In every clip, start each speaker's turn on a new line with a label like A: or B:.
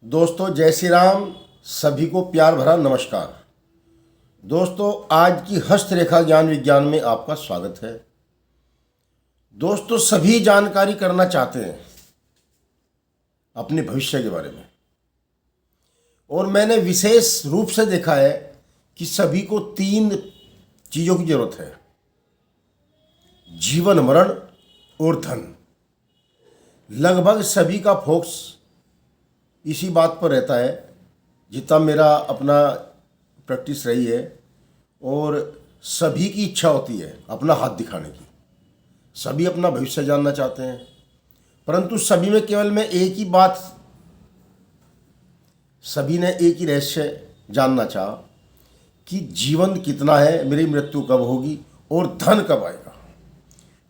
A: दोस्तों जय श्री राम। सभी को प्यार भरा नमस्कार। दोस्तों आज की हस्तरेखा ज्ञान विज्ञान में आपका स्वागत है। दोस्तों सभी जानकारी करना चाहते हैं अपने भविष्य के बारे में, और मैंने विशेष रूप से देखा है कि सभी को 3 चीज़ों की जरूरत है: जीवन, मरण और धन। लगभग सभी का फोकस इसी बात पर रहता है, जितना मेरा अपना प्रैक्टिस रही है, और सभी की इच्छा होती है अपना हाथ दिखाने की। सभी अपना भविष्य जानना चाहते हैं, परंतु सभी में केवल मैं एक ही बात, सभी ने एक ही रहस्य जानना चाहा कि जीवन कितना है, मेरी मृत्यु कब होगी और धन कब आएगा।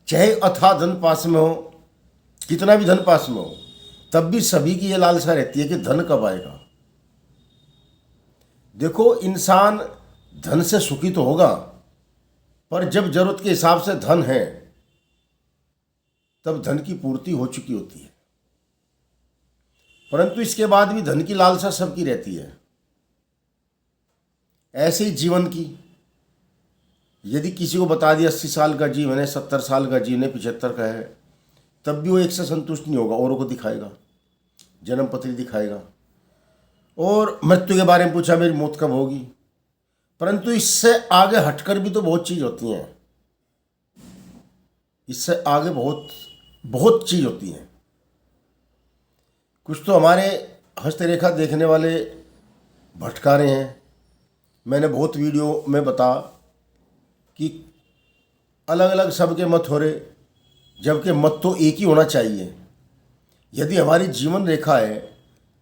A: चाहे अथाह धन पास में हो, कितना भी धन पास में हो, तब भी सभी की ये लालसा रहती है कि धन कब आएगा। देखो, इंसान धन से सुखी तो होगा, पर जब जरूरत के हिसाब से धन है तब धन की पूर्ति हो चुकी होती है। परंतु इसके बाद भी धन की लालसा सबकी रहती है। ऐसे ही जीवन की, यदि किसी को बता दिया 80 साल का जीवन है, 70 साल का जीवन है, 75 का है, तब भी वो एक से संतुष्ट नहीं होगा, औरों को दिखाएगा, जन्म पत्री दिखाएगा, और मृत्यु के बारे में पूछा मेरी मौत कब होगी। परंतु इससे आगे हटकर भी तो बहुत चीज़ होती हैं, इससे आगे बहुत चीज़ होती हैं। कुछ तो हमारे हस्तरेखा देखने वाले भटका रहे हैं। मैंने बहुत वीडियो में बता कि अलग अलग सबके मत हो रहे, जबकि मत तो एक ही होना चाहिए। यदि हमारी जीवन रेखा है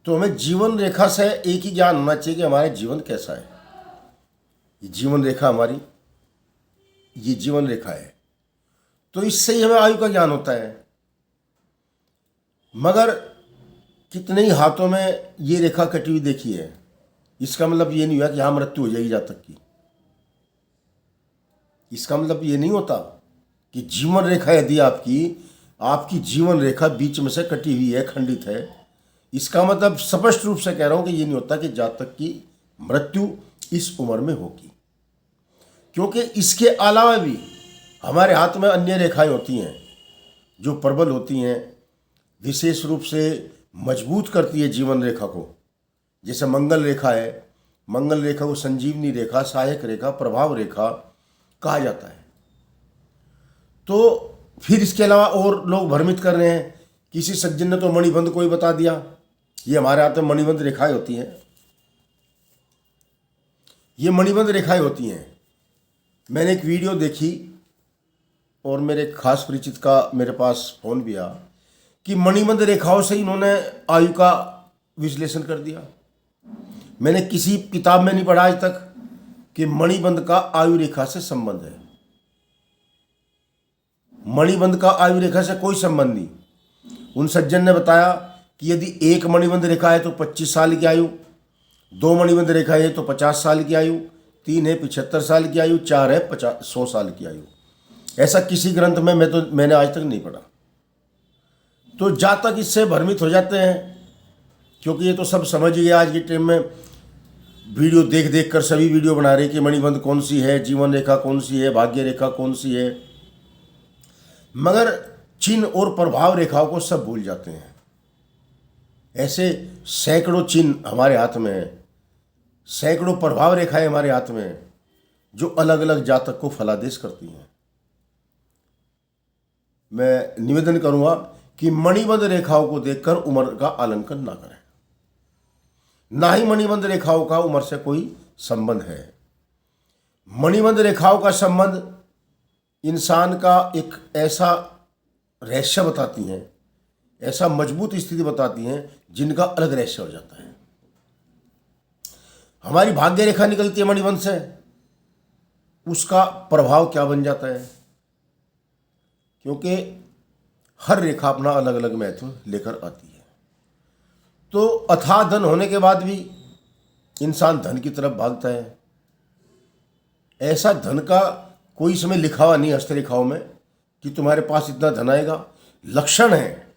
A: तो हमें जीवन रेखा से एक ही ज्ञान होना चाहिए कि हमारा जीवन कैसा है। ये जीवन रेखा हमारी, ये जीवन रेखा है, तो इससे ही हमें आयु का ज्ञान होता है। मगर कितने ही हाथों में ये रेखा कटी हुई देखी है, इसका मतलब ये नहीं हुआ कि हाँ मृत्यु हो जाएगी जातक की। इसका मतलब ये नहीं होता कि जीवन रेखा यदि आपकी जीवन रेखा बीच में से कटी हुई है, खंडित है, इसका मतलब स्पष्ट रूप से कह रहा हूं कि ये नहीं होता कि जातक की मृत्यु इस उम्र में होगी। क्योंकि इसके अलावा भी हमारे हाथ में अन्य रेखाएं होती हैं जो प्रबल होती हैं, विशेष रूप से मजबूत करती है जीवन रेखा को। जैसे मंगल रेखा है, मंगल रेखा को संजीवनी रेखा, सहायक रेखा, प्रभाव रेखा कहा जाता है। तो फिर इसके अलावा और लोग भ्रमित कर रहे हैं। किसी सज्जन ने तो मणिबंध को ही बता दिया। ये हमारे हाथ में मणिबंध रेखाएं होती हैं, ये मणिबंध रेखाएं होती हैं। मैंने एक वीडियो देखी और मेरे खास परिचित का मेरे पास फोन भी आया कि मणिबंध रेखाओं से इन्होंने आयु का विश्लेषण कर दिया। मैंने किसी किताब में नहीं पढ़ा आज तक कि मणिबंध का आयु रेखा से संबंध है। मणिबंध का आयु रेखा से कोई संबंध नहीं। उन सज्जन ने बताया कि यदि एक मणिबंध रेखा है तो 25 साल की आयु, 2 मणिबंध रेखा है तो 50 साल की आयु, 3 है 75 साल की आयु, 4 है 100 साल की आयु। ऐसा किसी ग्रंथ में मैंने आज तक नहीं पढ़ा। तो जातक इससे भ्रमित हो जाते हैं, क्योंकि ये तो सब समझ गए आज के टाइम में। वीडियो देख देख कर सभी वीडियो बना रहे कि मणिबंध कौन सी है, जीवन रेखा कौन सी है, भाग्य रेखा कौन सी है, मगर चिन्ह और प्रभाव रेखाओं को सब भूल जाते हैं। ऐसे सैकड़ों चिन्ह हमारे हाथ में है, सैकड़ों प्रभाव रेखाएं हमारे हाथ में है, जो अलग अलग जातक को फलादेश करती हैं। मैं निवेदन करूंगा कि मणिबंध रेखाओं को देखकर उम्र का आलंकन ना करें। ना ही मणिबंध रेखाओं का उम्र से कोई संबंध है। मणिबंध रेखाओं का संबंध इंसान का एक ऐसा रहस्य बताती हैं, ऐसा मजबूत स्थिति बताती हैं जिनका अलग रहस्य हो जाता है। हमारी भाग्य रेखा निकलती है मणिबंध से, उसका प्रभाव क्या बन जाता है, क्योंकि हर रेखा अपना अलग अलग महत्व लेकर आती है। तो अथाह धन होने के बाद भी इंसान धन की तरफ भागता है। ऐसा धन का कोई समय लिखा हुआ नहीं हस्तरेखाओं में कि तुम्हारे पास इतना धन आएगा। लक्षण है,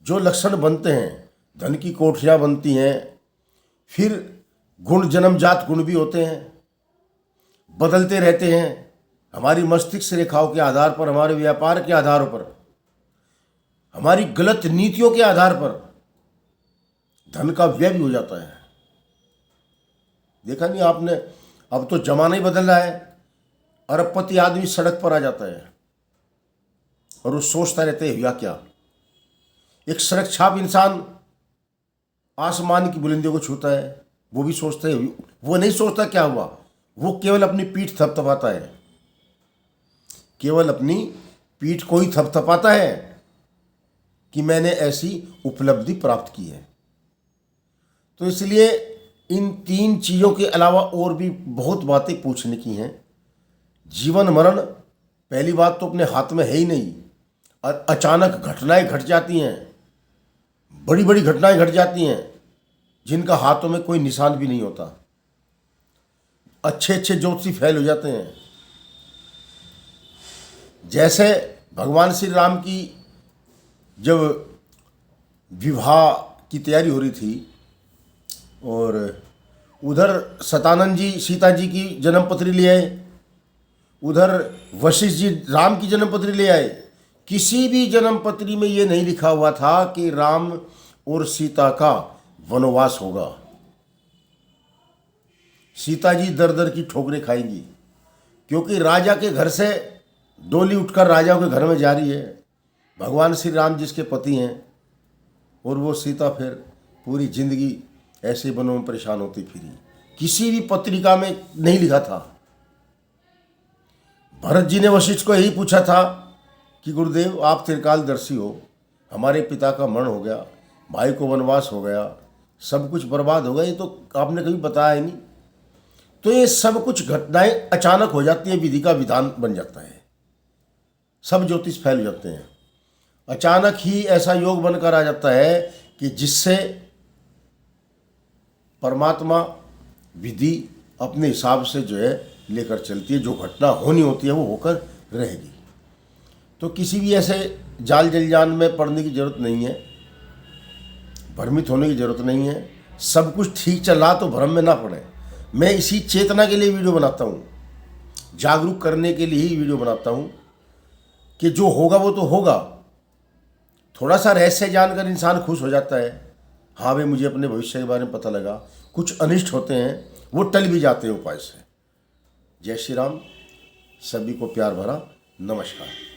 A: जो लक्षण बनते हैं धन की कोठरियाँ बनती हैं, फिर गुण जन्मजात गुण भी होते हैं, बदलते रहते हैं। हमारी मस्तिष्क रेखाओं के आधार पर, हमारे व्यापार के आधार पर, हमारी गलत नीतियों के आधार पर धन का व्यय भी हो जाता है। देखा नहीं आपने, अब तो जमाना ही बदल रहा है। अरबपति आदमी सड़क पर आ जाता है और वो सोचता रहता है हुआ क्या। एक सड़क छाप इंसान आसमान की बुलंदियों को छूता है, वो भी सोचता है, वो नहीं सोचता क्या हुआ, वो केवल अपनी पीठ थपथपाता है, केवल अपनी पीठ को ही थपथपाता है कि मैंने ऐसी उपलब्धि प्राप्त की है। तो इसलिए इन 3 चीज़ों के अलावा और भी बहुत बातें पूछने की हैं। जीवन मरण पहली बात तो अपने हाथ में है ही नहीं, और अचानक घटनाएं घट जाती हैं, बड़ी बड़ी घटनाएं घट जाती हैं जिनका हाथों में कोई निशान भी नहीं होता। अच्छे अच्छे ज्योतिषी फेल हो जाते हैं। जैसे भगवान श्री राम की जब विवाह की तैयारी हो रही थी और उधर सतानंद जी सीता जी की जन्मपत्री ले आए, उधर वशिष्ठ जी राम की जन्मपत्री ले आए। किसी भी जन्मपत्री में ये नहीं लिखा हुआ था कि राम और सीता का वनवास होगा। सीता जी दर दर की ठोकरें खाएंगी, क्योंकि राजा के घर से डोली उठकर राजाओं के घर में जा रही है। भगवान श्री राम जिसके पति हैं, और वो सीता फिर पूरी जिंदगी ऐसे वनों में परेशान होती फिरी। किसी भी पत्रिका में नहीं लिखा था। भरत जी ने वशिष्ठ को यही पूछा था कि गुरुदेव आप त्रिकालदर्शी हो, हमारे पिता का मरण हो गया, भाई को वनवास हो गया, सब कुछ बर्बाद हो गया, ये तो आपने कभी बताया ही नहीं। तो ये सब कुछ घटनाएं अचानक हो जाती हैं, विधि का विधान बन जाता है, सब ज्योतिष फैल जाते हैं। अचानक ही ऐसा योग बनकर आ जाता है कि जिससे परमात्मा विधि अपने हिसाब से जो है लेकर चलती है। जो घटना होनी होती है वो होकर रहेगी। तो किसी भी ऐसे जाल जलजान में पड़ने की ज़रूरत नहीं है, भ्रमित होने की ज़रूरत नहीं है। सब कुछ ठीक चल रहा तो भ्रम में ना पड़े। मैं इसी चेतना के लिए वीडियो बनाता हूँ, जागरूक करने के लिए ही वीडियो बनाता हूँ कि जो होगा वो तो होगा। थोड़ा सा रहस्य जानकर इंसान खुश हो जाता है, हाँ भाई मुझे अपने भविष्य के बारे में पता लगा। कुछ अनिष्ट होते हैं वो टल भी जाते हैं उपाय से। जय श्री राम। सभी को प्यार भरा नमस्कार।